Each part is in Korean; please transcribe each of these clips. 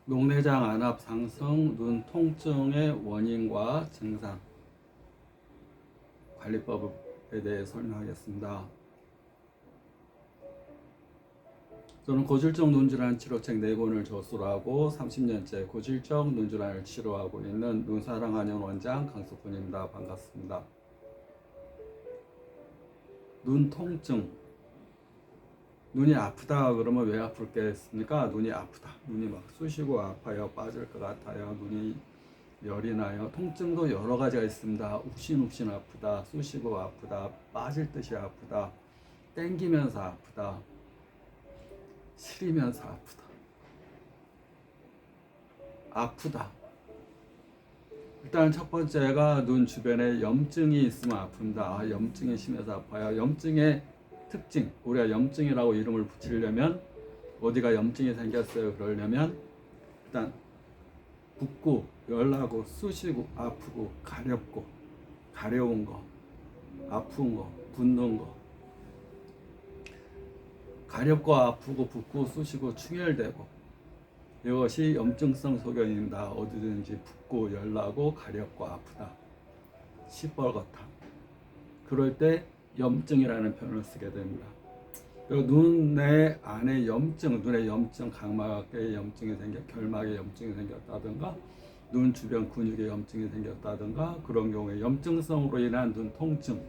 녹내장 안압 상승, 눈 통증의 원인과 증상, 관리법에 대해 설명하겠습니다. 저는 고질적 눈질환 치료책 4권을 저술하고 30년째 고질적 눈질환을 치료하고 있는 눈사랑한의원 원장 강석훈입니다. 반갑습니다. 눈 통증, 눈이 아프다 그러면 왜 아플겠습니까? 눈이 아프다, 눈이 막 쑤시고 아파요, 빠질 것 같아요, 눈이 열이 나요. 통증도 여러 가지가 있습니다. 욱신욱신 아프다, 쑤시고 아프다, 빠질 듯이 아프다, 땡기면서 아프다, 시리면서 아프다. 아프다. 일단 첫 번째가 눈 주변에 염증이 있으면 아픕니다. 염증이 심해서 아파요. 염증의 특징, 우리가 염증이라고 이름을 붙이려면 어디가 염증이 생겼어요 그러려면 일단 붓고 열나고 쑤시고 아프고 가렵고 가려운 거, 아픈 거, 붓는 거, 가렵고 아프고 붓고 쑤시고 충혈되고, 이것이 염증성 소견입니다. 어디든지 붓고 열나고 가렵고 아프다, 시뻘겋다. 그럴 때 염증이라는 표현을 쓰게 됩니다. 그리고 눈의 안에 염증, 눈의 염증, 각막에 염증이 결막에 염증이 생겼다든가 눈 주변 근육에 염증이 생겼다든가 그런 경우에 염증성으로 인한 눈 통증.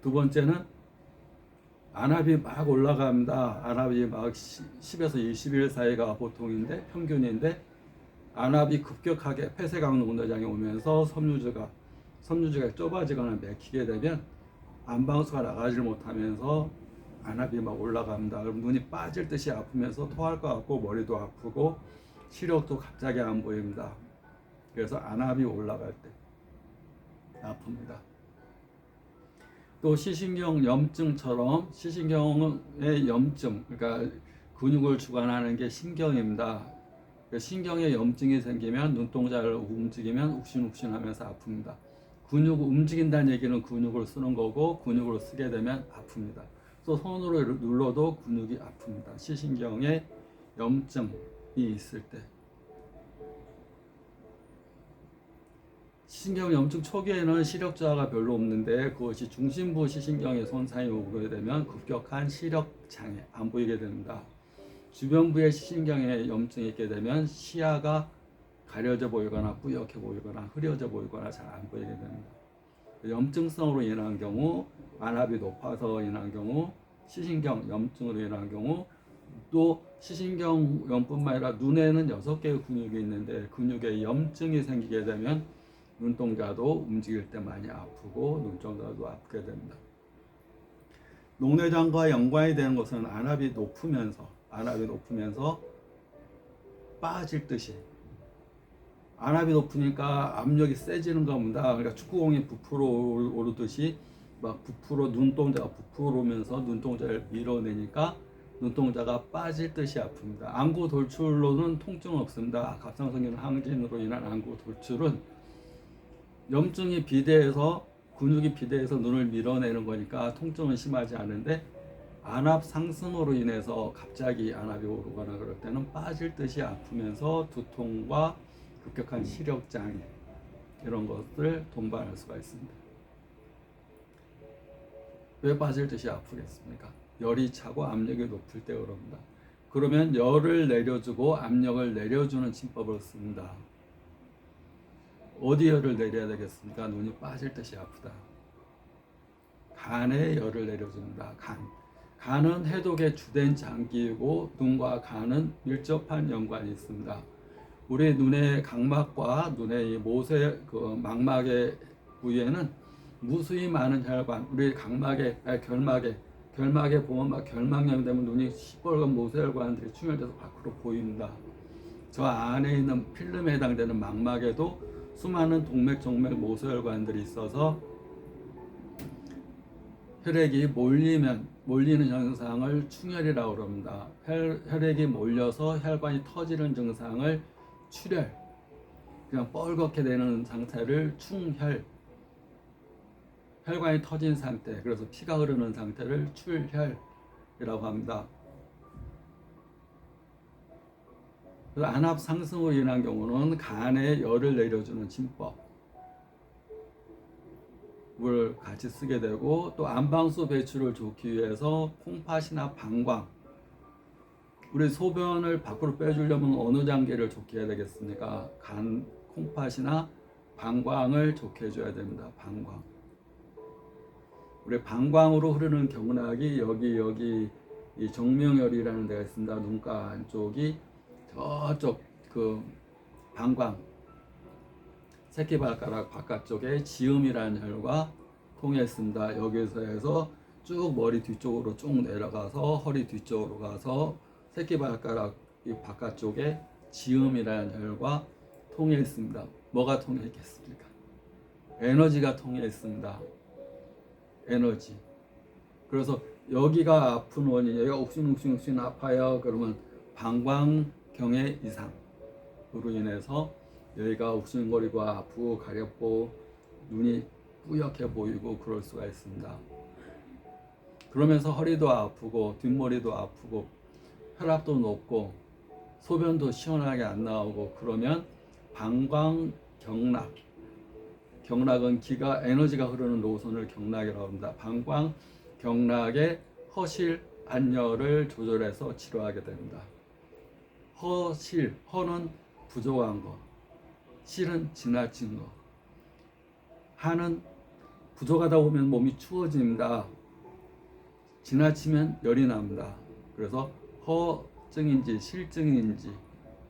두 번째는 안압이 막 올라갑니다. 안압이 막 10에서 20일 사이가 보통인데, 평균인데 안압이 급격하게 폐쇄각 녹내장이 오면서 섬유주가 좁아지거나 막히게 되면 안방수가 나가질 못하면서 안압이 막 올라갑니다. 그럼 눈이 빠질 듯이 아프면서 토할 것 같고 머리도 아프고 시력도 갑자기 안 보입니다. 그래서 안압이 올라갈 때 아픕니다. 또 시신경 염증처럼, 시신경의 염증, 그러니까 근육을 주관하는 게 신경입니다. 신경에 염증이 생기면 눈동자를 움직이면 욱신욱신하면서 아픕니다. 근육을 움직인다는 얘기는 근육을 쓰는 거고, 근육을 쓰게 되면 아픕니다. 또 손으로 눌러도 근육이 아픕니다. 시신경에 염증이 있을 때. 시신경 염증 초기에는 시력 저하가 별로 없는데, 그것이 중심부 시신경에 손상이 오게 되면 급격한 시력 장애, 안 보이게 됩니다. 주변부의 시신경에 염증이 있게 되면 시야가 가려져 보이거나 뿌옇게 보이거나 흐려져 보이거나 잘 안 보이게 됩니다. 염증성으로 인한 경우, 안압이 높아서 인한 경우, 시신경 염증으로 인한 경우, 또 시신경염뿐만 아니라 눈에는 6개의 근육이 있는데 근육에 염증이 생기게 되면 눈동자도 움직일 때 많이 아프고 눈동자도 아프게 됩니다. 녹내장과 연관이 되는 것은 안압이 높으면서 빠질 듯이, 안압이 높으니까 압력이 세지는 겁니다. 그러니까 축구공이 부풀어 오르듯이 막 눈동자가 부풀어 오면서 눈동자를 밀어내니까 눈동자가 빠질 듯이 아픕니다. 안구 돌출로는 통증은 없습니다. 갑상선균 항진으로 인한 안구 돌출은 염증이 비대해서, 근육이 비대해서 눈을 밀어내는 거니까 통증은 심하지 않은데, 안압 상승으로 인해서 갑자기 안압이 오르거나 그럴 때는 빠질 듯이 아프면서 두통과 급격한 시력 장애, 이런 것을 동반할 수가 있습니다. 왜 빠질 듯이 아프겠습니까? 열이 차고 압력이 높을 때 그럽니다. 그러면 열을 내려주고 압력을 내려주는 침법을 씁니다. 어디 열을 내려야 되겠습니까? 눈이 빠질 듯이 아프다. 간에 열을 내려줍니다. 간은 해독의 주된 장기이고 눈과 간은 밀접한 연관이 있습니다. 우리 눈의 각막과 눈의 모세 망막의 부위에는 무수히 많은 혈관, 우리 결막에 보면 막 결막염 되면 눈이 시뻘건 모세혈관들이 충혈돼서 밖으로 보입니다. 저 안에 있는 필름에 해당되는 망막에도 수많은 동맥, 정맥, 모세혈관들이 있어서 혈액이 몰리는 현상을 충혈이라고 합니다. 혈액이 몰려서 혈관이 터지는 증상을 출혈, 그냥 뻘겋게 되는 상태를 충혈, 혈관이 터진 상태, 그래서 피가 흐르는 상태를 출혈이라고 합니다. 그래서 안압 상승으로 인한 경우는 간에 열을 내려주는 진법 을 같이 쓰게 되고, 또 안방수 배출을 좋기 위해서 콩팥이나 방광, 우리 소변을 밖으로 빼주려면 어느 장기를 좋게 해야 되겠습니까? 간, 콩팥이나 방광을 좋게 해줘야 됩니다. 방광. 우리 방광으로 흐르는 경락이 여기 이 정명혈이라는 데가 있습니다. 눈가 안쪽이 저쪽 그 방광 새끼발가락 바깥쪽에 지음이라는 혈과 통해 있습니다. 여기서 해서 쭉 머리 뒤쪽으로 쭉 내려가서 허리 뒤쪽으로 가서 새끼발가락 이 바깥쪽에 지음이라는 혈과 통해 있습니다. 뭐가 통해 있겠습니까? 에너지가 통해 있습니다. 에너지. 그래서 여기가 아픈 원인, 여기가 욱신욱신 아파요. 그러면 방광경의 이상으로 인해서 여기가 욱신거리고 아프고 가렵고 눈이 뿌옇게 보이고 그럴 수가 있습니다. 그러면서 허리도 아프고 뒷머리도 아프고 혈압도 높고 소변도 시원하게 안 나오고 그러면 방광경락, 경락은 기가 에너지가 흐르는 노선을 경락이라고 합니다. 방광경락의 허실 안열을 조절해서 치료하게 됩니다. 허실, 허는 부족한 거, 실은 지나친 거. 하는 부족하다 보면 몸이 추워집니다. 지나치면 열이 납니다. 그래서 허증인지 실증인지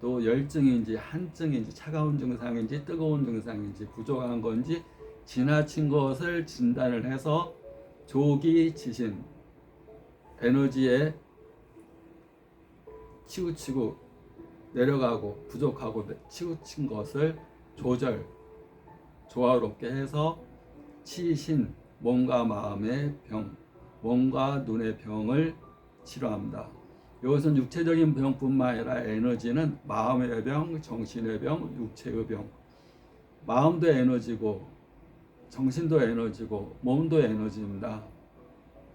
또 열증인지 한증인지 차가운 증상인지 뜨거운 증상인지 부족한 건지 지나친 것을 진단을 해서 조기 지신 에너지에 치우치고 내려가고 부족하고 치우친 것을 조절 조화롭게 해서 치신 몸과 마음의 병, 몸과 눈의 병을 치료합니다. 이것은 육체적인 병뿐만 아니라 에너지는 마음의 병, 정신의 병, 육체의 병. 마음도 에너지고 정신도 에너지고 몸도 에너지입니다.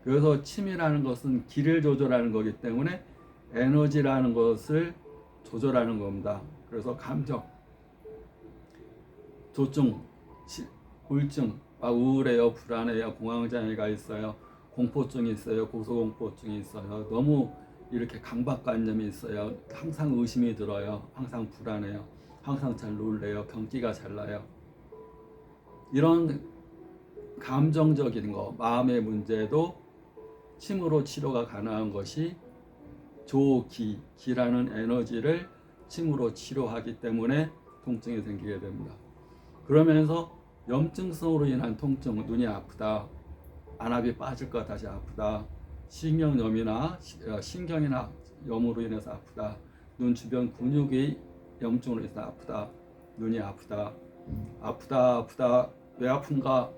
그래서 침이라는 것은 기를 조절하는 거기 때문에 에너지라는 것을 조절하는 겁니다. 그래서 감정, 조증, 우울증, 우울해요, 불안해요, 공황장애가 있어요, 공포증이 있어요, 고소공포증이 있어요, 너무 이렇게 강박관념이 있어요, 항상 의심이 들어요, 항상 불안해요, 항상 잘 놀래요, 경기가 잘 나요. 이런 감정적인 거, 마음의 문제도 침으로 치료가 가능한 것이 조기, 기라는 에너지를 침으로 치료하기 때문에 통증이 생기게 됩니다. 그러면서 염증성으로 인한 통증, 눈이 아프다, 안압이 빠질 것 다시 아프다, 신경염이나 신경이나 염으로 인해서 아프다, 눈 주변 근육이 염증으로 인해서 아프다, 눈이 아프다, 아프다, 왜 아픈가?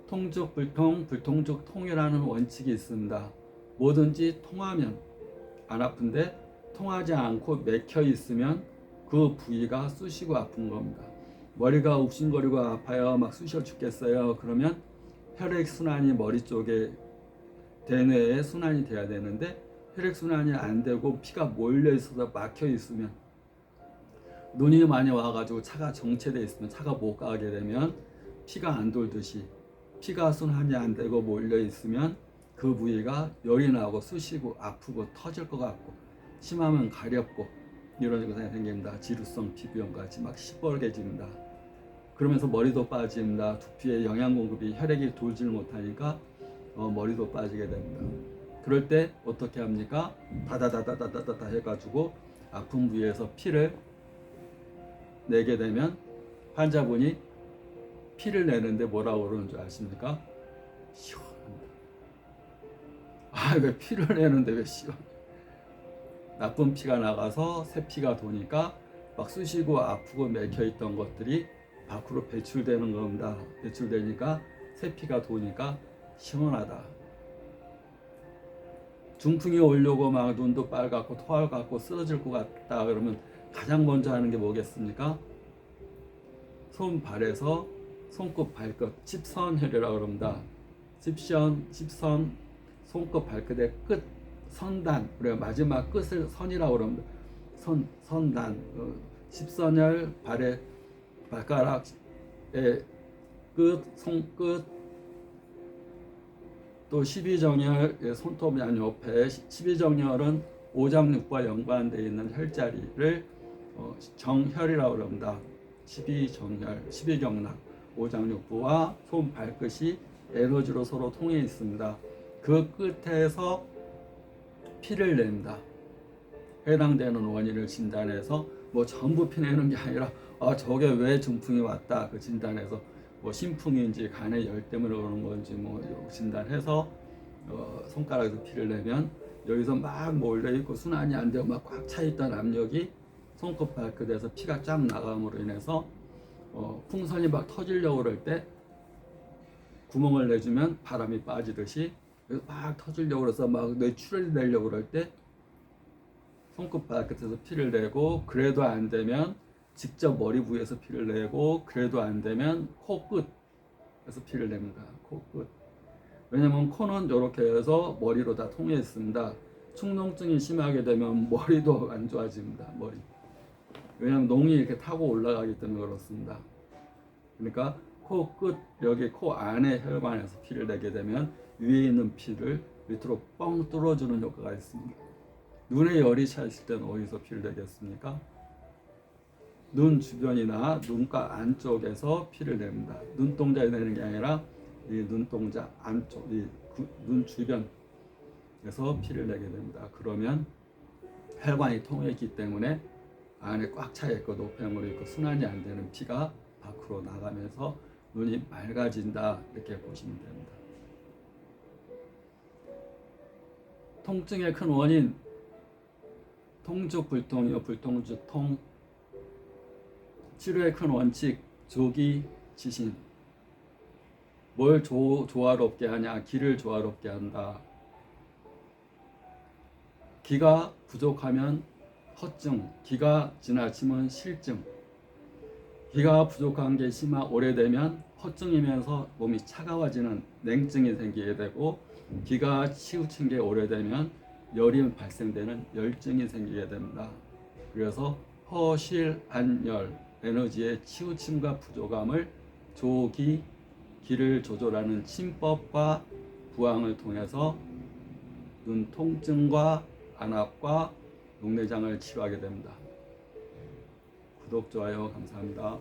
통즉 불통, 불통즉 통이라는 원칙이 있습니다. 뭐든지 통하면 안 아픈데 통하지 않고 맥혀 있으면 그 부위가 쑤시고 아픈 겁니다. 머리가 욱신거리고 아파요, 막 쑤셔 죽겠어요. 그러면 혈액순환이 머리 쪽에 대뇌에 순환이 돼야 되는데 혈액순환이 안 되고 피가 몰려 있어서 막혀 있으면, 눈이 많이 와가지고 차가 정체되어 있으면 차가 못 가게 되면 피가 안 돌듯이 피가 순환이 안 되고 몰려 있으면 그 부위가 열이 나고 쑤시고 아프고 터질 것 같고 심하면 가렵고 이런 증상이 생깁니다. 지루성 피부염같이 막 시뻘개집니다. 그러면서 머리도 빠집니다. 두피에 영양 공급이 혈액이 돌질 못하니까 머리도 빠지게 됩니다. 그럴 때 어떻게 합니까? 다다다다다다다 해가지고 아픈 부위에서 피를 내게 되면 환자분이 피를 내는데 뭐라고 그러는 줄 아십니까? 시원합니다. 왜 피를 내는데 왜 시원? 나쁜 피가 나가서 새 피가 도니까 막 쑤시고 아프고 맥혀있던 것들이 밖으로 배출되는 겁니다. 배출되니까 새 피가 도니까 시원하다. 중풍이 오려고 막 눈도 빨갛고 토할 것 같고 쓰러질 것 같다 그러면 가장 먼저 하는 게 뭐겠습니까? 손발에서 손끝 발끝 칩선혈이라고 그럽니다. 칩선 손끝 발끝의 끝 선단, 우리가 마지막 끝을 선이라고 그럽니다. 선단, 십선열 발의 발가락의 끝, 손끝, 또 십이정열의 손톱 옆에 십이정열은 오장육부와 연관되어 있는 혈자리를 정혈이라고 합니다. 십이정열, 십이경락, 오장육부와 손 발끝이 에너지로 서로 통해 있습니다. 그 끝에서 피를 냅니다. 해당되는 원인을 진단해서 뭐 전부 피내는 게 아니라 저게 왜 중풍이 왔다 그 진단해서 뭐 심풍인지 간의 열 때문에 그러는 건지 뭐 진단해서 손가락에서 피를 내면 여기서 막 몰려 있고 순환이 안 되고 막 꽉 차 있던 압력이 손끝 발끝에서 피가 쫙 나감으로 인해서 풍선이 막 터지려고 그럴 때 구멍을 내주면 바람이 빠지듯이 막 터지려고 그래서 막 뇌출혈이 되려고 그럴 때 손끝 발끝에서 피를 내고 그래도 안 되면 직접 머리 부위에서 피를 내고 그래도 안 되면 코끝에서 피를 냅니다. 코끝. 왜냐면 코는 이렇게 해서 머리로 다 통해 있습니다. 축농증이 심하게 되면 머리도 안 좋아집니다. 머리. 왜냐면 농이 이렇게 타고 올라가기 때문에 그렇습니다. 그러니까 코끝 여기 코 안에 혈관에서 피를 내게 되면 위에 있는 피를 밑으로 뻥 뚫어주는 효과가 있습니다. 눈에 열이 차 있을 때는 어디서 피를 내겠습니까? 눈 주변이나 눈가 안쪽에서 피를 냅니다. 눈동자에 내는 게 아니라 이 눈동자 안쪽, 눈 주변에서 피를 내게 됩니다. 그러면 혈관이 통해 있기 때문에 안에 꽉 차 있고 노폐물이 있고 순환이 안 되는 피가 밖으로 나가면서 눈이 맑아진다 이렇게 보시면 됩니다. 통증의 큰 원인 통죽 불통이요, 불통죽 통. 치료의 큰 원칙 조기 지신. 뭘 조화롭게 하냐? 기를 조화롭게 한다. 기가 부족하면 허증, 기가 지나치면 실증. 기가 부족한 게 오래되면 허증이면서 몸이 차가워지는 냉증이 생기게 되고, 기가 치우친 게 오래되면 열이 발생되는 열증이 생기게 됩니다. 그래서 허실안열, 에너지의 치우침과 부족함을 조기, 기를 조절하는 침법과 부항을 통해서 눈 통증과 안압과 녹내장을 치료하게 됩니다. 구독, 좋아요 감사합니다.